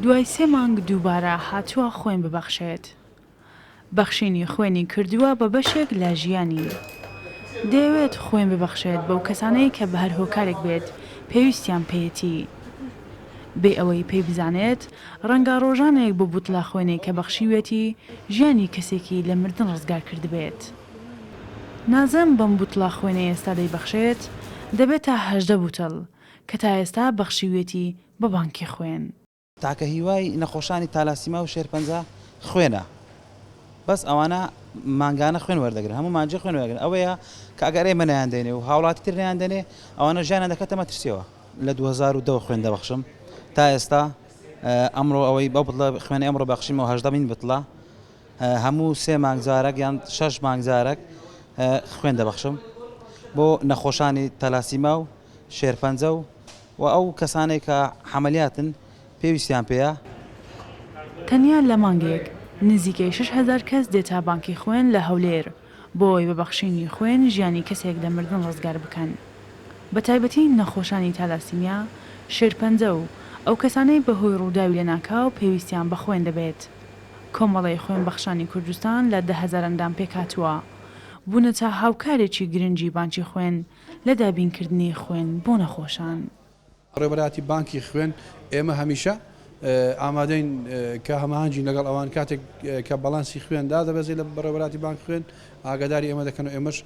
دوای 3 مانگ دووبارە هاتووە خۆین ببەخشێت. بەخشینی خوێنی کردووە بە بەشێک لە ژیانی. دەیەوێت خۆین ببەخشێت بەو کەسانەی کە بە هەر هۆکارێک بێت پێویستیان پێیەتی. بێ ئەوەی پێی بزانێت ڕەنگە ڕۆژانێک بۆ بوتڵا خوێنێک کە بەخشیوێتی ژیانی کەسێکی لە مردن ڕزگار کردبێت. نازەم بەم بوتڵا خوێنە ئێستا دەیبەخشێت دەبێتە 18 بوتڵ کە تا ئێستا بەخشیوێتی بە بانکی خوێن. تاکە هیوای نەخۆشانی تالاسیما و شێرپەنجە خوێنە. بەس ئەوانە مانگانە خوێن وەردەگرن، هەموو مانجە خوێن وەردەگرن. ئەوەیە کە ئەگەر ئێمە نەیان دێنێ و هاوڵاتی تر نەیان دێنێ ئەوانە ژیانیان دەکەتە مەترسیەوە. لە 2002 خوێن دەبەخشم تا ئێستا ئەمڕۆ ئەوەی بەو بڵە خوێنی ئەمڕۆ بەخشیمەوە 18مین بتڵە هەموو 3 مانگزارێک یان 6 مانگزارێک خوێن دەبەخشم بۆ نەخۆشانی تەلاسیما و شێرپەنجە و ئەو کەسانێک کە حەمەلیاتن پێویستیان پێیە. تەنیا لە مانگێک نزیکەی 6,000 کەس دێتە بانکی خوێن لە هەولێر بۆی بەبەخشینی خوێن ژیانی کەسێک لە مردن ڕزگار بکەن. بە تایبەتی نەخۆشانی تالاسیمیا، شێرپەنجە و ئەو کەسانەی بەهۆی ڕووداوی لە ناکاو پێویستیان بە خوێن دەبێت. کۆمەڵی خوێن بەخشانی کوردستان لە 10,000 ئەندام پێکاتووە بوونەتە هاوکارێکی گرنگی بانکی خوێن لە دابینکردنی خوێن بۆ نەخۆشان. ڕێبەراتی بانکی خوێن ئێمە هەمیشە ئامادەین کە هەماهەنگی لەگەڵ ئەوان کاتێک کە بەڵانسی خوێندا دەبێت لە بەڕێبەراتی بانک خوێن ئاگاداری ئێمە دەکەن و ئێمەش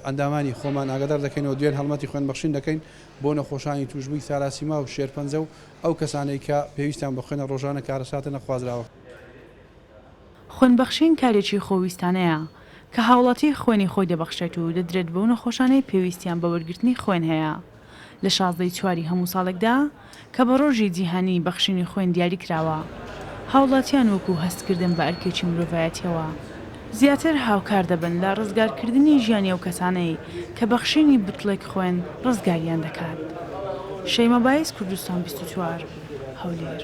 ئەندامانی خۆمان ئاگادار دەکەینەوە دوێن هەڵمەتی خوێن بەخشین دەکەین بۆ نەخۆشانی توشبووی تالاسیما و شێرپەنجە و ئەو کەسانەی کە پێویستیان بە خوێنە ڕۆژانە کارەساتە نەخوازراوە. خوێنبەخشین کارێکی خۆویستانەیە کە هاوڵاتی خوێنی خۆی دەبەخشێت و دەدرێت بەو نەخۆشانەی پێویستیان بە وەرگرتنی خوێن هەیە. لە 16 چواری هەموو ساڵێکدا کە بە ڕۆژی جیهانی بەخشینی خوێن دیاری کراوە هاوڵاتیان وەکو هەستکردن بە ئەرکێکی مرۆڤایەتیەوە زیاتر هاوکار دەبن لە ڕزگارکردنی ژیانی ئەو کەسانەی کە بەخشینی بتڵێک خوێن ڕزگاریان دەکات. شەیمە بایس، کوردستان 24 هەولێر.